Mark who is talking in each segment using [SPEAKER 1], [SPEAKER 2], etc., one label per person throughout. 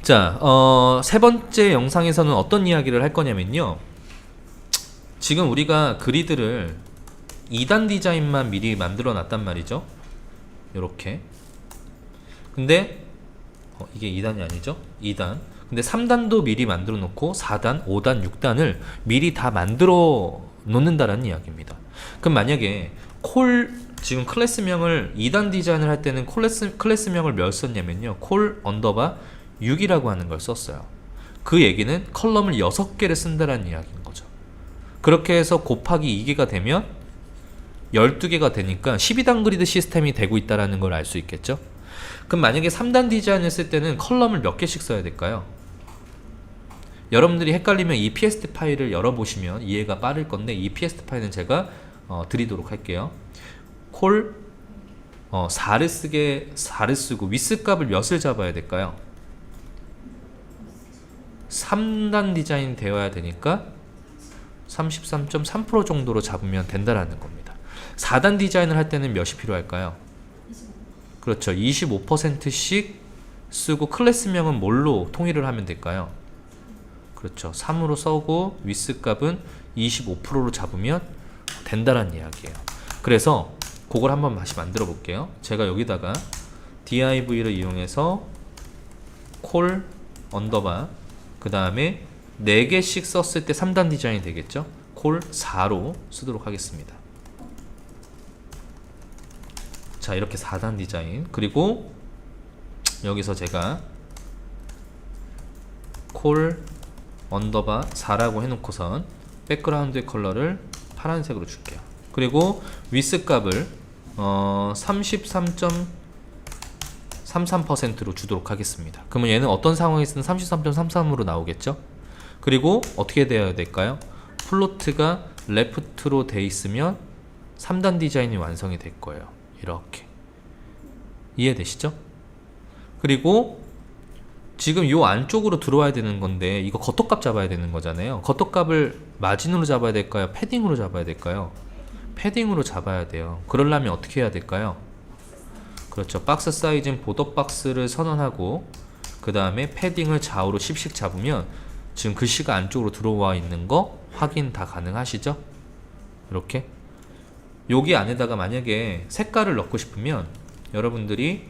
[SPEAKER 1] 자, 세 번째 영상에서는 어떤 이야기를 할 거냐면요. 지금 우리가 그리드를 2단 디자인만 미리 만들어 놨단 말이죠. 요렇게. 근데 이게 2단이 아니죠? 2단. 근데 3단도 미리 만들어 놓고 4단, 5단, 6단을 미리 다 만들어 놓는다라는 이야기입니다. 그럼 만약에 지금 클래스명을 2단 디자인을 할 때는 클래스명을 몇 썼냐면요. 콜 언더바 6이라고 하는 걸 썼어요. 그 얘기는 컬럼을 6개를 쓴다라는 이야기인 거죠. 그렇게 해서 곱하기 2개가 되면 12개가 되니까 12단 그리드 시스템이 되고 있다는 걸 알 수 있겠죠. 그럼 만약에 3단 디자인을 쓸 때는 컬럼을 몇 개씩 써야 될까요? 여러분들이 헷갈리면 이 pst 파일을 열어보시면 이해가 빠를 건데, 이 pst 파일은 제가 드리도록 할게요. 콜 4를 쓰고 위스 값을 몇을 잡아야 될까요? 3단 디자인 되어야 되니까 33.3% 정도로 잡으면 된다라는 겁니다. 4단 디자인을 할 때는 몇이 필요할까요? 그렇죠. 25%씩 쓰고 클래스명은 뭘로 통일을 하면 될까요? 그렇죠. 3으로 써고 위스 값은 25%로 잡으면 된다라는 이야기예요. 그래서 그걸 한번 다시 만들어 볼게요. 제가 여기다가 div를 이용해서 콜 언더바 그 다음에 4개씩 썼을 때 3단 디자인이 되겠죠. 콜 4로 쓰도록 하겠습니다. 자, 이렇게 4단 디자인. 그리고 여기서 제가 콜 언더바 4라고 해놓고선 백그라운드의 컬러를 파란색으로 줄게요. 그리고 위스 값을 33.33%로 주도록 하겠습니다. 그러면 얘는 어떤 상황에서는 33.33으로 나오겠죠. 그리고 어떻게 되어야 될까요? 플로트가 레프트로 돼 있으면 3단 디자인이 완성이 될 거예요. 이렇게 이해되시죠? 그리고 지금 요 안쪽으로 들어와야 되는 건데, 이거 겉옷값 잡아야 되는 거잖아요. 겉옷값을 마진으로 잡아야 될까요? 패딩으로 잡아야 될까요? 패딩으로 잡아야 돼요. 그러려면 어떻게 해야 될까요? 그렇죠. 박스 사이즈는 보더 박스를 선언하고 그 다음에 패딩을 좌우로 10씩 잡으면 지금 글씨가 안쪽으로 들어와 있는 거 확인 다 가능하시죠? 이렇게 여기 안에다가 만약에 색깔을 넣고 싶으면 여러분들이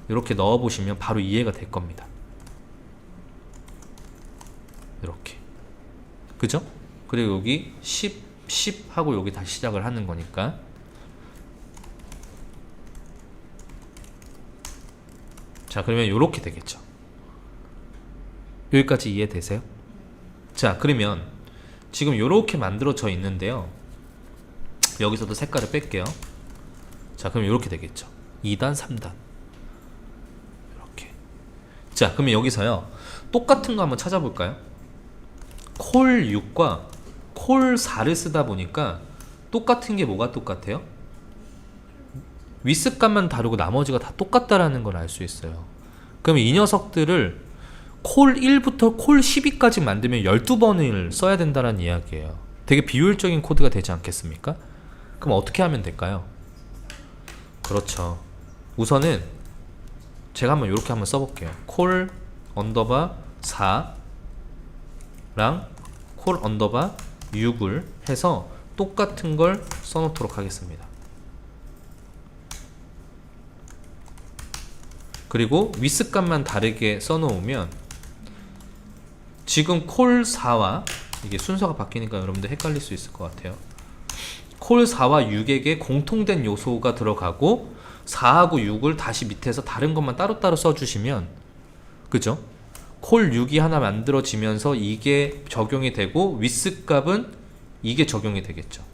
[SPEAKER 1] 이렇게 넣어 보시면 바로 이해가 될 겁니다. 이렇게, 그죠? 그리고 여기 10 하고 여기 다시 시작을 하는 거니까. 자, 그러면 이렇게 되겠죠. 여기까지 이해되세요? 자, 그러면 지금 이렇게 만들어져 있는데요. 여기서도 색깔을 뺄게요. 자, 그럼 이렇게 되겠죠. 2단, 3단. 이렇게. 자, 그러면 여기서요. 똑같은 거 한번 찾아볼까요? 콜 6과 콜 4를 쓰다 보니까 똑같은 게 뭐가 똑같아요? 위스 값만 다르고 나머지가 다 똑같다라는 걸 알 수 있어요. 그러면 이 녀석들을 콜 1부터 콜 12까지 만들면 12번을 써야 된다는 이야기예요. 되게 비효율적인 코드가 되지 않겠습니까? 그럼 어떻게 하면 될까요? 그렇죠. 우선은 제가 한번 이렇게 한번 써볼게요. 콜 언더바 4랑 콜 언더바 6을 해서 똑같은 걸 써놓도록 하겠습니다. 그리고 위스 값만 다르게 써놓으면 지금 콜 4와 이게 순서가 바뀌니까 여러분들 헷갈릴 수 있을 것 같아요. 콜 4와 6에게 공통된 요소가 들어가고 4하고 6을 다시 밑에서 다른 것만 따로따로 써주시면, 그죠? 콜 6이 하나 만들어지면서 이게 적용이 되고 위스 값은 이게 적용이 되겠죠.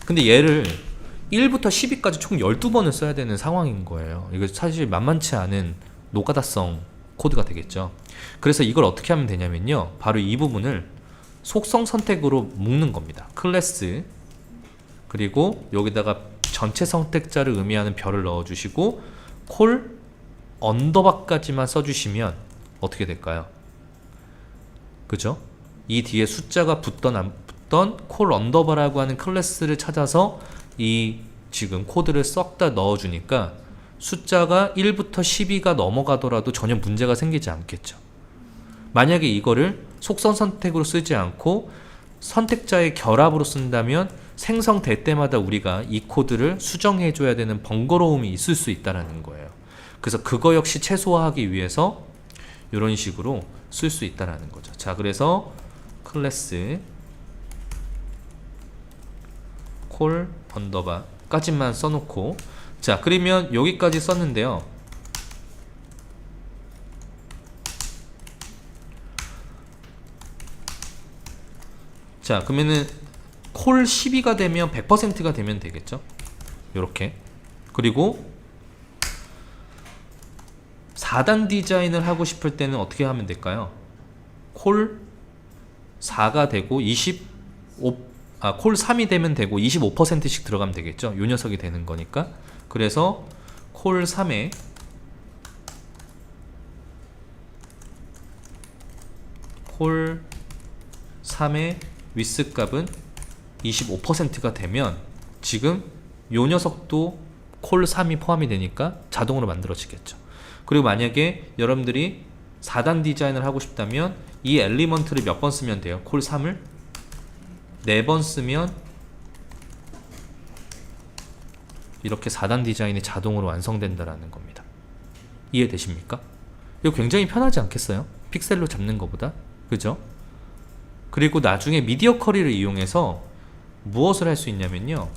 [SPEAKER 1] 근데 얘를 1부터 12까지 총 12번을 써야 되는 상황인 거예요. 이거 사실 만만치 않은 노가다성 코드가 되겠죠. 그래서 이걸 어떻게 하면 되냐면요. 바로 이 부분을 속성 선택으로 묶는 겁니다. 클래스, 그리고 여기다가 전체 선택자를 의미하는 별을 넣어주시고 콜 언더바까지만 써주시면 어떻게 될까요? 그죠? 이 뒤에 숫자가 붙던 안 붙던 콜 언더바라고 하는 클래스를 찾아서 이 지금 코드를 썩 다 넣어주니까 숫자가 1부터 12가 넘어가더라도 전혀 문제가 생기지 않겠죠. 만약에 이거를 속성 선택으로 쓰지 않고 선택자의 결합으로 쓴다면 생성될 때마다 우리가 이 코드를 수정해 줘야 되는 번거로움이 있을 수 있다는 거예요. 그래서 그거 역시 최소화하기 위해서 이런 식으로 쓸 수 있다는 거죠. 자, 그래서 클래스 콜 언더바까지만 써놓고, 자, 그러면 여기까지 썼는데요. 자, 그러면은 콜 12가 되면 100%가 되면 되겠죠. 요렇게. 그리고 4단 디자인을 하고 싶을 때는 어떻게 하면 될까요? 콜 4가 되고 콜 3이 되면 되고 25%씩 들어가면 되겠죠. 요 녀석이 되는 거니까. 그래서 콜 3에 위스 값은 25%가 되면 지금 요 녀석도 콜 3이 포함이 되니까 자동으로 만들어지겠죠. 그리고 만약에 여러분들이 4단 디자인을 하고 싶다면 이 엘리먼트를 몇 번 쓰면 돼요? 콜 3을 4번 쓰면 이렇게 4단 디자인이 자동으로 완성된다라는 겁니다. 이해되십니까? 이거 굉장히 편하지 않겠어요? 픽셀로 잡는 것보다. 그죠? 그리고 나중에 미디어 커리를 이용해서 무엇을 할 수 있냐면요,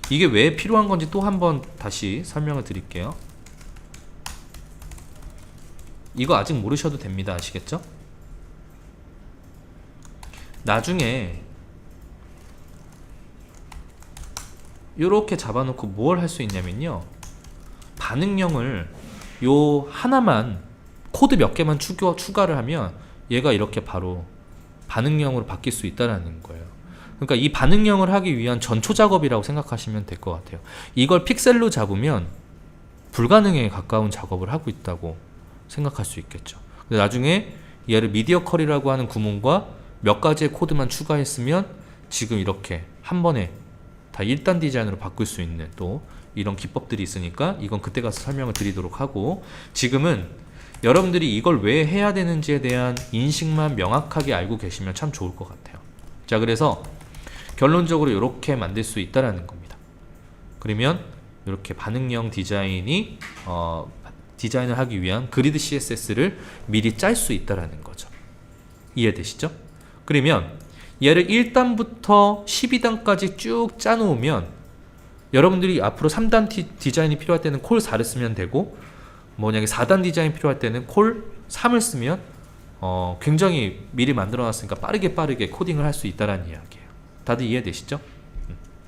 [SPEAKER 1] 이게 왜 필요한 건지 또 한번 다시 설명을 드릴게요. 이거 아직 모르셔도 됩니다. 아시겠죠? 나중에 이렇게 잡아놓고 뭘 할 수 있냐면요, 반응형을 요 하나만 코드 몇 개만 추가를 하면 얘가 이렇게 바로 반응형으로 바뀔 수 있다는 거예요. 그러니까 이 반응형을 하기 위한 전초 작업이라고 생각하시면 될 것 같아요. 이걸 픽셀로 잡으면 불가능에 가까운 작업을 하고 있다고 생각할 수 있겠죠. 근데 나중에 얘를 미디어 컬이라고 하는 구문과 몇 가지의 코드만 추가했으면 지금 이렇게 한 번에 다 1단 디자인으로 바꿀 수 있는 또 이런 기법들이 있으니까 이건 그때 가서 설명을 드리도록 하고, 지금은 여러분들이 이걸 왜 해야 되는지에 대한 인식만 명확하게 알고 계시면 참 좋을 것 같아요. 자, 그래서 결론적으로 이렇게 만들 수 있다라는 겁니다. 그러면 이렇게 반응형 디자인이 디자인을 하기 위한 그리드 CSS를 미리 짤 수 있다라는 거죠. 이해되시죠? 그러면 얘를 1단부터 12단까지 쭉 짜놓으면 여러분들이 앞으로 3단 디자인이 필요할 때는 콜 4를 쓰면 되고, 만약에 4단 디자인 필요할 때는 콜 3을 쓰면 굉장히 미리 만들어 놨으니까 빠르게 코딩을 할 수 있다는 이야기예요. 다들 이해되시죠?